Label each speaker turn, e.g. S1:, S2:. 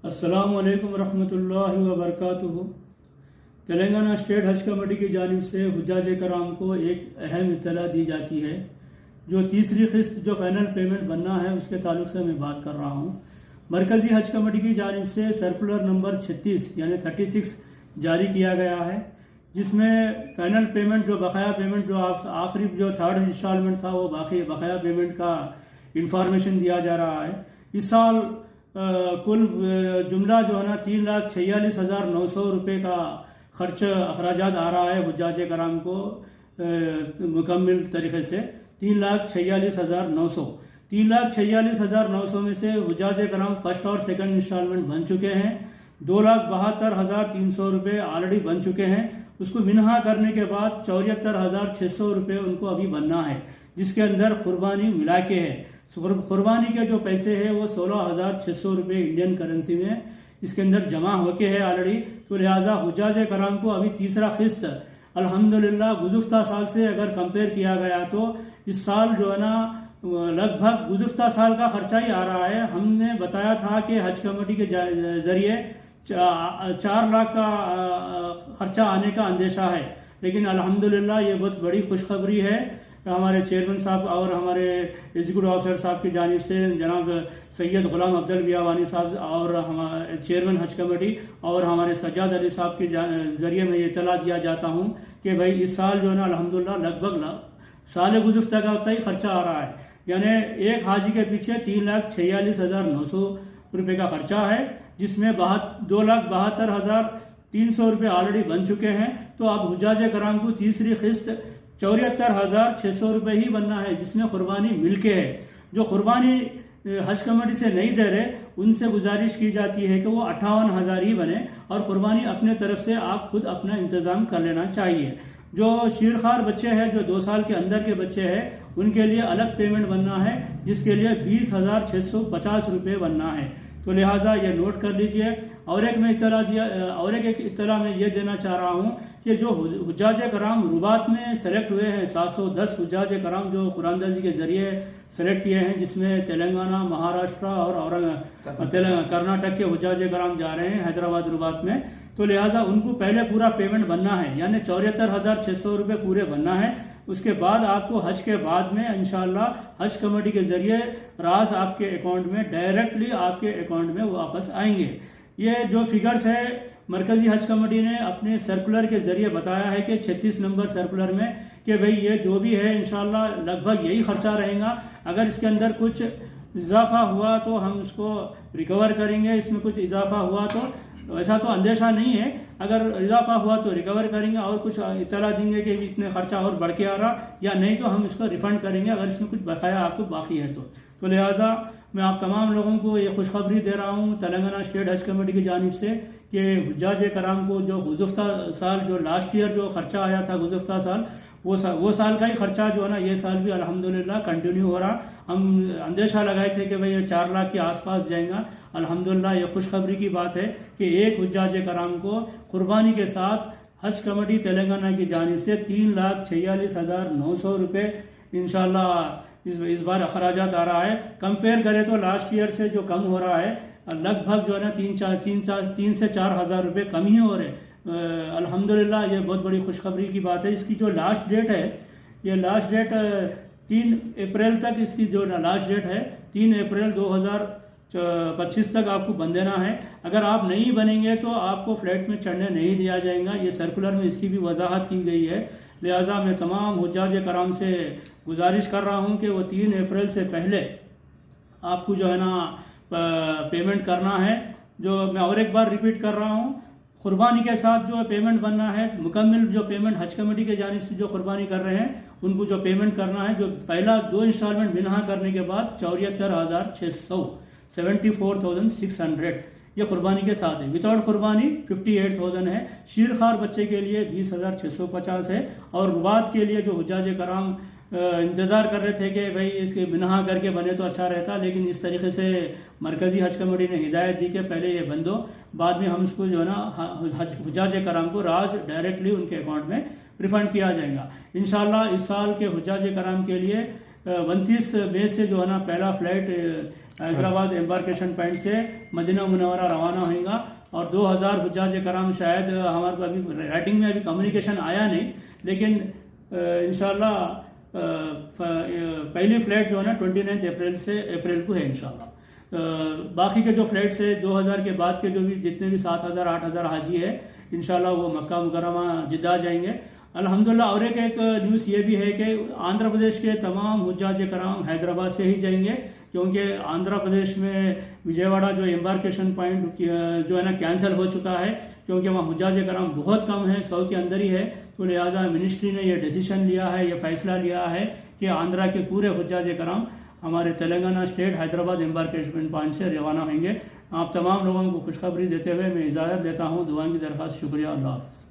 S1: अस्सलामु अलैकुम रहमतुल्लाहि व बरकातुहू। तेलंगाना स्टेट हज कमेटी की जानिब से हुज्जाज कराम को एक अहम इत्तला दी जाती है। जो तीसरी किस्त जो फ़ाइनल पेमेंट बनना है उसके ताल्लुक से मैं बात कर रहा हूँ। मरकज़ी हज कमेटी की जानिब से सर्कुलर नंबर 36 यानी 36 जारी किया गया है, जिसमें फ़ाइनल पेमेंट जो बकाया पेमेंट जो आखिरी जो थर्ड इंस्टॉलमेंट था वो बकाया पेमेंट का इंफॉर्मेशन दिया जा रहा है। इस साल कुल जुमला जो है ना 3,46,900 रुपये का खर्च अखराजात आ रहा है हुज्जाज कराम को मुकम्मल तरीके से 3,46,900। 3,46,900 में से हुज्जाज कराम फर्स्ट और सेकंड इंस्टॉलमेंट बन चुके हैं। 2,72,300 रुपये ऑलरेडी बन चुके हैं। उसको मिनहा करने के बाद 74,600 रुपये उनको अभी बनना है, जिसके अंदर कुर्बानी मिला के है। कुर्बानी के जो पैसे हैं वो 16,600 रुपये इंडियन करेंसी में इसके अंदर जमा होके है ऑलरेडी। तो लिहाजा हुज्जाज कराम को अभी तीसरा किस्त अल्हम्दुलिल्लाह गुज़िफ्ता साल से अगर कंपेयर किया गया तो इस साल जो है ना लगभग गुज़िफ्ता साल का खर्चा ही आ रहा है। हमने बताया था कि हज कमेटी के ज़रिए 4 लाख का खर्चा आने का अंदेशा है, लेकिन अल्हम्दुलिल्लाह ये बहुत बड़ी खुशखबरी है। हमारे चेयरमैन साहब और हमारे एग्जीक्यूटिव ऑफिसर साहब की जानिब से जनाब सैयद गुलाम अफजल बियावानी साहब और हमारे चेयरमैन हज कमेटी और हमारे सज्जाद अली साहब के ज़रिए में ये इतला दिया जाता हूँ कि भाई इस साल जो है ना अल्हम्दुलिल्लाह लगभग साल गुज़िफ्ता का उतना ही खर्चा आ रहा है। यानी एक हाजी के पीछे 3,46,900 रुपये का खर्चा है, जिसमें 2,72,300 रुपये ऑलरेडी बन चुके हैं। तो अब हुज्जाज कराम को तीसरी किस्त 74,600 रुपये ही बनना है, जिसमें कुर्बानी मिलके है। जो कुर्बानी हज कमेटी से नहीं दे रहे उनसे गुजारिश की जाती है कि वो 58,000 ही बने और कुर्बानी अपने तरफ से आप खुद अपना इंतज़ाम कर लेना चाहिए। जो शीरखार बच्चे हैं, जो 2 साल के अंदर के बच्चे हैं, उनके लिए अलग पेमेंट बनना है, जिसके लिए 20,650 रुपये बनना है। तो लिहाजा ये नोट कर लीजिए। और एक इत्तला मैं ये देना चाह रहा हूँ कि जो हुज्जाज कराम रुबात में सेलेक्ट हुए हैं, 710 हुज्जाज कराम जो कुरानदाजी के ज़रिए सेलेक्ट किए हैं, जिसमें तेलंगाना, महाराष्ट्र और कर्नाटक के हुज्जाज कराम जा रहे हैं हैदराबाद रुबात में। तो लिहाजा उनको पहले पूरा पेमेंट बनना है, यानी 74,600 रुपये पूरे बनना है। उसके बाद आपको हज के बाद में इंशाअल्लाह हज कमेटी के ज़रिए रास आपके अकाउंट में डायरेक्टली आपके अकाउंट में वापस आएंगे। ये जो फिगर्स है मरकज़ी हज कमेटी ने अपने सर्कुलर के ज़रिए बताया है कि 36 नंबर सर्कुलर में कि भाई ये जो भी है इंशाअल्लाह लगभग यही खर्चा रहेगा। अगर इसके अंदर कुछ इजाफा हुआ तो हम उसको रिकवर करेंगे, इसमें कुछ इजाफा हुआ तो वैसा तो अंदेशा नहीं है, अगर इजाफा हुआ तो रिकवर करेंगे और कुछ इत्तला देंगे कि इतने खर्चा और बढ़ के आ रहा, या नहीं तो हम इसको रिफ़ंड करेंगे अगर इसमें कुछ बकाया आपको बाकी है तो लिहाजा मैं आप तमाम लोगों को ये खुशखबरी दे रहा हूँ तेलंगाना स्टेट हज कमेटी की जानिब से कि हुज्जाज कराम को जो गुज़िफ्ता साल जो लास्ट ईयर जो खर्चा आया था गुज़िफ्ता साल, वो साल का ही खर्चा जो है ना ये साल भी अल्हम्दुलिल्लाह कंटिन्यू हो रहा। हम अंदेशा लगाए थे कि भाई ये 4 लाख के आसपास जाएगा। अल्हम्दुलिल्लाह ये खुशखबरी की बात है कि एक हुज्जाज कराम को कुर्बानी के साथ हज कमेटी तेलंगाना की जानिब से 3,46,900 रुपये इंशाअल्लाह इस बार अखराजात आ रहा है। कंपेयर करें तो लास्ट ईयर से जो कम हो रहा है, लगभग जो है ना 3 से 4 हज़ार रुपये कम ही हो रहे। अल्हम्दुलिल्लाह ये बहुत बड़ी खुशखबरी की बात है। इसकी जो लास्ट डेट है, ये लास्ट डेट 3 अप्रैल तक इसकी जो लास्ट डेट है 3 अप्रैल 2025 तक आपको बन देना है। अगर आप नहीं बनेंगे तो आपको फ्लैट में चढ़ने नहीं दिया जाएगा। ये सर्कुलर में इसकी भी वजाहत की गई है। लिहाजा मैं तमाम हुज्जाज कराम से गुजारिश कर रहा हूँ कि वो 3 अप्रैल से पहले आपको जो है ना पेमेंट करना है। जो मैं और एक बार रिपीट कर रहा हूँ, कुर्बानी के साथ जो पेमेंट बनना है, मुकम्मल जो पेमेंट हज कमेटी के जानिब से जो कुर्बानी कर रहे हैं उनको जो पेमेंट करना है, जो पहला 2 इंस्टॉलमेंट मिनहा करने के बाद 74,600 74,600 ये कुर्बानी के साथ है। विदाउट कुर्बानी 58,000 है। शीरखार बच्चे के लिए 20,650 है। और रुबात के लिए जो हुज्जाज कराम इंतज़ार कर रहे थे कि भाई इसके मिनहा करके बने तो अच्छा रहता, लेकिन इस तरीके से मरकज़ी हज कमेटी ने हिदायत दी कि पहले ये बंद हो, बाद में हम इसको जो है ना हुज्जाज कराम को राज डायरेक्टली उनके अकाउंट में रिफ़ंड किया जाएगा इंशाअल्लाह। इस साल के हुज्जाज कराम के लिए 29 मई से जो है ना पहला फ्लाइट हैदराबाद एम्बार्केशन पॉइंट से मदीना मुनव्वरा रवाना होगा और 2000 हुज्जाज कराम शायद हमारे को अभी राइटिंग में अभी कम्युनिकेशन आया नहीं, लेकिन इंशाल्लाह पहली फ़्लाइट जो है ना 29 अप्रैल को है इंशाल्लाह। बाकी के जो फ़्लाइट्स है 2000 के बाद के जो भी जितने भी 7000 8000 हाजी है इंशाल्लाह वो मक्का मुकर्रमा जिद्दा जाएंगे अल्हम्दुलिल्लाह। और एक न्यूज़ ये भी है कि आंध्र प्रदेश के तमाम हुज्जाज कराम हैदराबाद से ही जाएंगे, क्योंकि आंध्र प्रदेश में विजयवाड़ा जो एम्बार्केशन पॉइंट जो है ना कैंसिल हो चुका है, क्योंकि वहाँ हुज्जाज कराम बहुत कम है, 100 के अंदर ही है। तो लिहाजा मिनिस्ट्री ने ये डिसीजन लिया है, ये फैसला लिया है कि आंध्रा के पूरे हुज्जाज कराम हमारे Telangana state Hyderabad embarkation point से रवाना होंगे। आप तमाम लोगों को खुशखबरी देते हुए मैं इजाज़त लेता हूँ। दुआ की दरख्वास्त, शुक्रिया, अल्लाह हाफ़िज़।